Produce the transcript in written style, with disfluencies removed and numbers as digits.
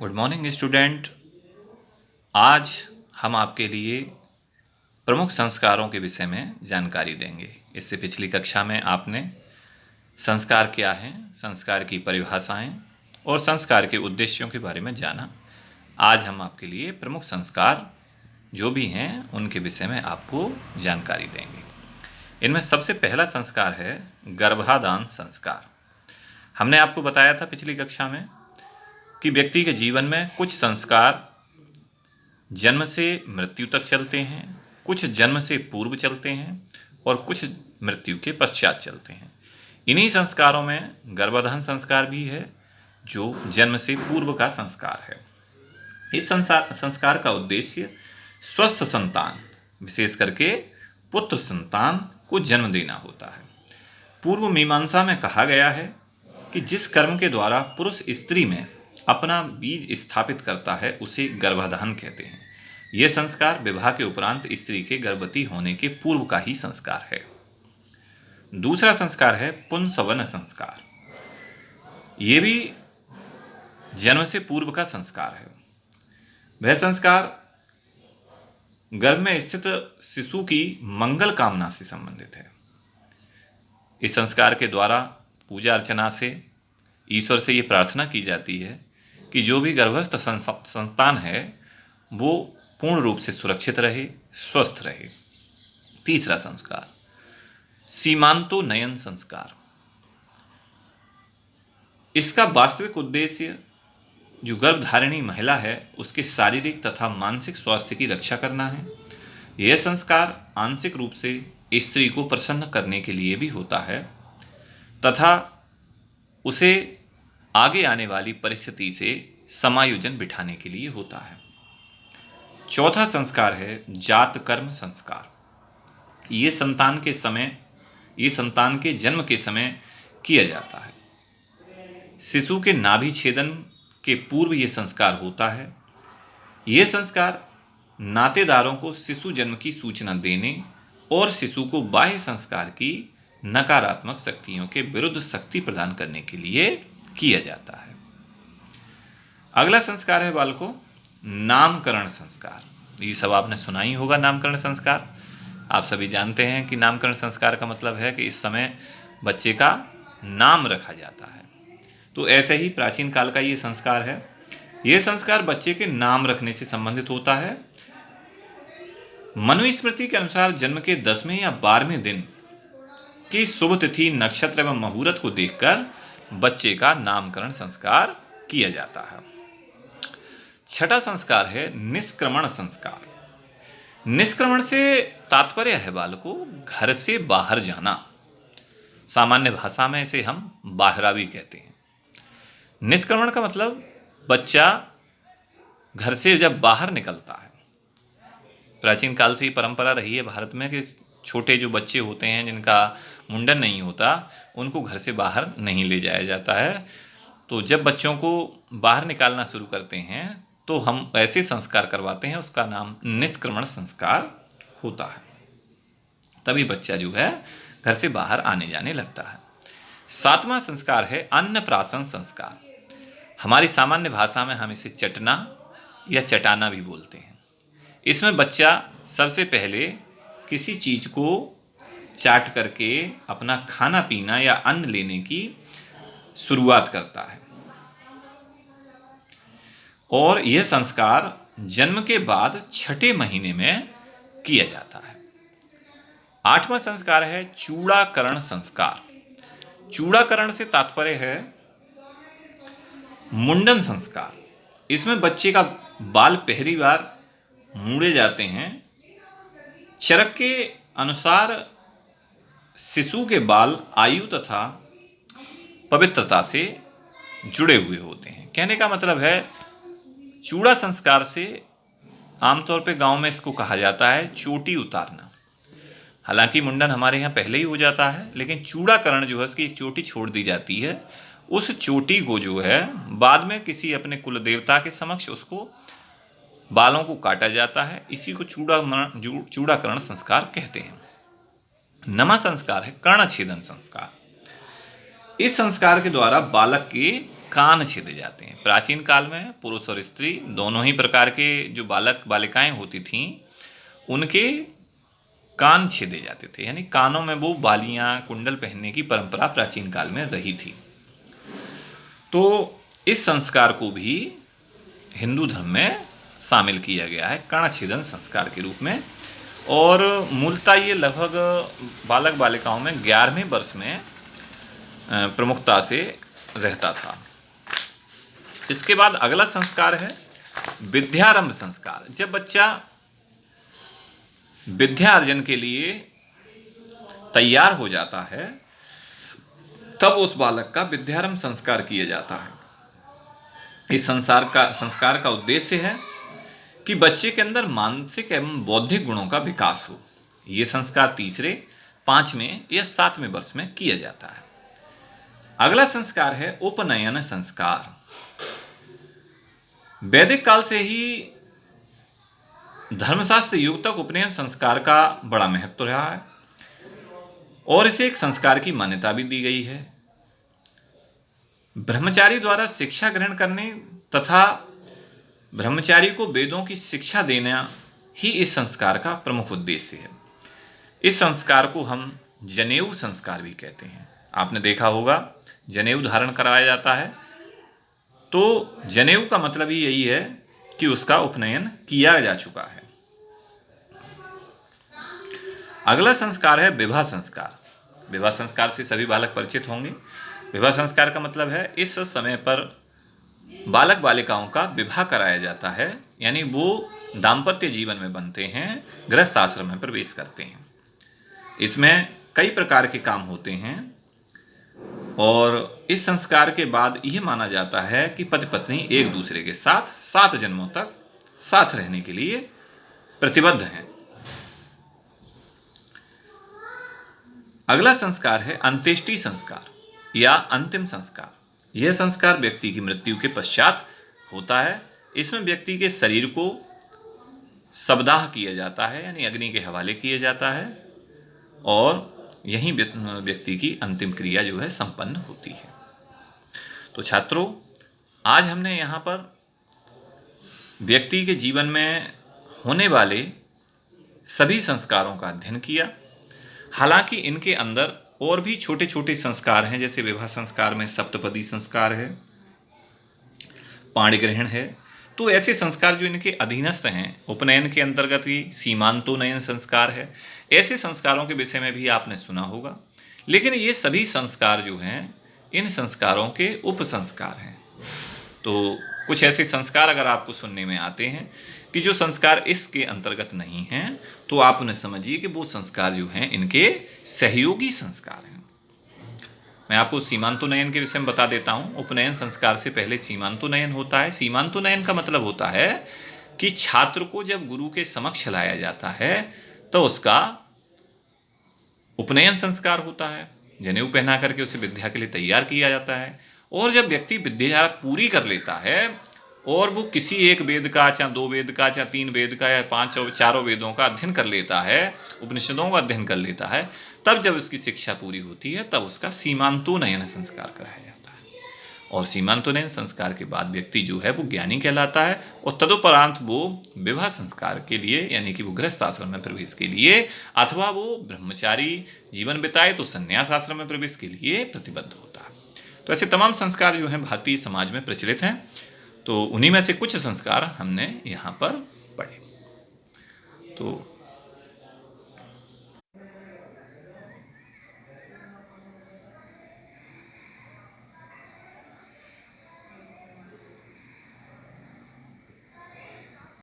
Good morning student. आज हम आपके लिए प्रमुख संस्कारों के विषय में जानकारी देंगे। इससे पिछली कक्षा में आपने संस्कार क्या हैं, संस्कार की परिभाषाएं और संस्कार के उद्देश्यों के बारे में जाना। आज हम आपके लिए प्रमुख संस्कार जो भी हैं उनके विषय में आपको जानकारी देंगे। इनमें सबसे पहला संस्कार है गर्भाधान संस्कार। हमने आपको बताया था पिछली कक्षा में कि व्यक्ति के जीवन में कुछ संस्कार जन्म से मृत्यु तक चलते हैं, कुछ जन्म से पूर्व चलते हैं और कुछ मृत्यु के पश्चात चलते हैं। इन्हीं संस्कारों में गर्भाधान संस्कार भी है जो जन्म से पूर्व का संस्कार है। इस संस्कार का उद्देश्य स्वस्थ संतान, विशेष करके पुत्र संतान को जन्म देना होता है। पूर्व मीमांसा में कहा गया है कि जिस कर्म के द्वारा पुरुष स्त्री में अपना बीज स्थापित करता है उसे गर्भाधान कहते हैं। यह संस्कार विवाह के उपरांत स्त्री के गर्भवती होने के पूर्व का ही संस्कार है। दूसरा संस्कार है पुंसवन संस्कार। यह भी जन्म से पूर्व का संस्कार है। वह संस्कार गर्भ में स्थित शिशु की मंगल कामना से संबंधित है। इस संस्कार के द्वारा पूजा अर्चना से ईश्वर से ये प्रार्थना की जाती है कि जो भी गर्भस्थ संतान है वो पूर्ण रूप से सुरक्षित रहे, स्वस्थ रहे। तीसरा संस्कार सीमांतोन्नयन संस्कार। इसका वास्तविक उद्देश्य जो गर्भधारिणी महिला है उसके शारीरिक तथा मानसिक स्वास्थ्य की रक्षा करना है। यह संस्कार आंशिक रूप से स्त्री को प्रसन्न करने के लिए भी होता है तथा उसे आगे आने वाली परिस्थिति से समायोजन बिठाने के लिए होता है। चौथा संस्कार है जात कर्म संस्कार। ये संतान के जन्म के समय किया जाता है। शिशु के नाभि छेदन के पूर्व ये संस्कार होता है। यह संस्कार नातेदारों को शिशु जन्म की सूचना देने और शिशु को बाह्य संस्कार की नकारात्मक शक्तियों के विरुद्ध शक्ति प्रदान करने के लिए किया जाता है। अगला संस्कार है बालकों नामकरण संस्कार। ये सब आपने सुना ही होगा। नामकरण संस्कार आप सभी जानते हैं कि नामकरण संस्कार का मतलब है कि इस समय बच्चे का नाम रखा जाता है। तो ऐसे ही प्राचीन काल का ये संस्कार है। यह संस्कार बच्चे के नाम रखने से संबंधित होता है। मनुस्मृति के अनुसार जन्म के 10वें या 12वें दिन की शुभ तिथि, नक्षत्र एवं मुहूर्त को देखकर बच्चे का नामकरण संस्कार किया जाता है। छठा संस्कार है निष्क्रमण संस्कार। निष्क्रमण से तात्पर्य है बालकों घर से बाहर जाना। सामान्य भाषा में इसे हम बाहरावी कहते हैं। निष्क्रमण का मतलब बच्चा घर से जब बाहर निकलता है। प्राचीन काल से ही परंपरा रही है भारत में कि छोटे जो बच्चे होते हैं जिनका मुंडन नहीं होता उनको घर से बाहर नहीं ले जाया जाता है। तो जब बच्चों को बाहर निकालना शुरू करते हैं तो हम ऐसे संस्कार करवाते हैं, उसका नाम निष्क्रमण संस्कार होता है। तभी बच्चा जो है घर से बाहर आने जाने लगता है। सातवां संस्कार है अन्नप्राशन संस्कार। हमारी सामान्य भाषा में हम इसे चटना या चटाना भी बोलते हैं। इसमें बच्चा सबसे पहले किसी चीज को चाट करके अपना खाना पीना या अन्न लेने की शुरुआत करता है और यह संस्कार जन्म के बाद 6ठे महीने में किया जाता है। 8वां संस्कार है चूड़ाकरण संस्कार। चूड़ाकरण से तात्पर्य है मुंडन संस्कार। इसमें बच्चे का बाल पहली बार मूड़े जाते हैं। चरक के अनुसार शिशु के बाल आयु तथा पवित्रता से जुड़े हुए होते हैं। कहने का मतलब है चूड़ा संस्कार से आमतौर पे गांव में इसको कहा जाता है चोटी उतारना। हालांकि मुंडन हमारे यहाँ पहले ही हो जाता है, लेकिन चूड़ाकरण जो है उसकी एक चोटी छोड़ दी जाती है। उस चोटी को जो है बाद में किसी अपने कुल देवता के समक्ष उसको बालों को काटा जाता है। इसी को चूड़ाकरण संस्कार कहते हैं। 9वां संस्कार है कर्णछेदन संस्कार। इस संस्कार के द्वारा बालक के कान छेदे जाते हैं। प्राचीन काल में पुरुष और स्त्री दोनों ही प्रकार के जो बालक बालिकाएं होती थीं उनके कान छेदे जाते थे, यानी कानों में वो बालियां कुंडल पहनने की परंपरा प्राचीन काल में रही थी। तो इस संस्कार को भी हिंदू धर्म में शामिल किया गया है कर्णछेदन संस्कार के रूप में, और मूलतः ये लगभग बालक बालिकाओं में 11वें वर्ष में प्रमुखता से रहता था। इसके बाद अगला संस्कार है विद्यारंभ संस्कार। जब बच्चा विद्या अर्जन के लिए तैयार हो जाता है तब उस बालक का विद्यारंभ संस्कार किया जाता है। इस संस्कार का उद्देश्य है कि बच्चे के अंदर मानसिक एवं बौद्धिक गुणों का विकास हो। ये संस्कार 3रे, 5वें या 7वें वर्ष में किया जाता है। अगला संस्कार है उपनयन संस्कार। वैदिक काल से ही धर्मशास्त्र युग तक उपनयन संस्कार का बड़ा महत्व रहा है और इसे एक संस्कार की मान्यता भी दी गई है। ब्रह्मचारी द्वारा शिक्षा ग्रहण करने तथा ब्रह्मचारी को वेदों की शिक्षा देना ही इस संस्कार का प्रमुख उद्देश्य है। इस संस्कार को हम जनेऊ संस्कार भी कहते हैं। आपने देखा होगा जनेऊ धारण कराया जाता है, तो जनेऊ का मतलब ही यही है कि उसका उपनयन किया जा चुका है। अगला संस्कार है विवाह संस्कार। विवाह संस्कार से सभी बालक परिचित होंगे। विवाह संस्कार का मतलब है इस समय पर बालक बालिकाओं का विवाह कराया जाता है, यानी वो दाम्पत्य जीवन में बनते हैं, गृहस्थ आश्रम में प्रवेश करते हैं। इसमें कई प्रकार के काम होते हैं और इस संस्कार के बाद यह माना जाता है कि पति पत्नी एक दूसरे के साथ 7 जन्मों तक साथ रहने के लिए प्रतिबद्ध हैं। अगला संस्कार है अंत्येष्टि संस्कार या अंतिम संस्कार। यह संस्कार व्यक्ति की मृत्यु के पश्चात होता है। इसमें व्यक्ति के शरीर को शवदाह किया जाता है, यानी अग्नि के हवाले किया जाता है, और यही व्यक्ति की अंतिम क्रिया जो है संपन्न होती है। तो छात्रों, आज हमने यहाँ पर व्यक्ति के जीवन में होने वाले सभी संस्कारों का अध्ययन किया। हालांकि इनके अंदर और भी छोटे छोटे संस्कार हैं, जैसे विवाह संस्कार में सप्तपदी संस्कार है, पाणिग्रहण है। तो ऐसे संस्कार जो इनके अधीनस्थ हैं, उपनयन के अंतर्गत ही सीमांतोनयन संस्कार है। ऐसे संस्कारों के विषय में भी आपने सुना होगा। लेकिन ये सभी संस्कार जो हैं, इन संस्कारों के उप संस्कार हैं। तो कुछ ऐसे संस्कार अगर आपको सुनने में आते हैं कि जो संस्कार इसके अंतर्गत नहीं हैं, तो आप उन्हें समझिए कि वो संस्कार जो हैं इनके सहयोगी संस्कार हैं। मैं आपको सीमांतोनयन के विषय में बता देता हूँ। उपनयन संस्कार से पहले सीमांतोनयन होता है। सीमांतोनयन का मतलब होता है कि छात्र को जब गुरु के समक्ष लाया जाता है तो उसका उपनयन संस्कार होता है। जनेऊ पहना करके उसे विद्या के लिए तैयार किया जाता है, और जब व्यक्ति विद्या पूरी कर लेता है और वो किसी एक वेद का, चाहे 2 वेद का, चाहे 3 वेद का, या 5 और 4 वेदों का अध्ययन कर लेता है, उपनिषदों का अध्ययन कर लेता है, तब जब उसकी शिक्षा पूरी होती है तब उसका सीमांतोनयन संस्कार कराया जाता है। और सीमांतोनयन संस्कार के बाद व्यक्ति जो है वो ज्ञानी कहलाता है, और तदुपरांत वो विवाह संस्कार के लिए, यानी कि वो गृहस्थ आश्रम में प्रवेश के लिए, अथवा वो ब्रह्मचारी जीवन बिताए तो संन्यास आश्रम में प्रवेश के लिए प्रतिबद्ध होता है। तो ऐसे तमाम संस्कार जो हैं भारतीय समाज में प्रचलित हैं। तो उन्हीं में से कुछ संस्कार हमने यहाँ पर पढ़े। तो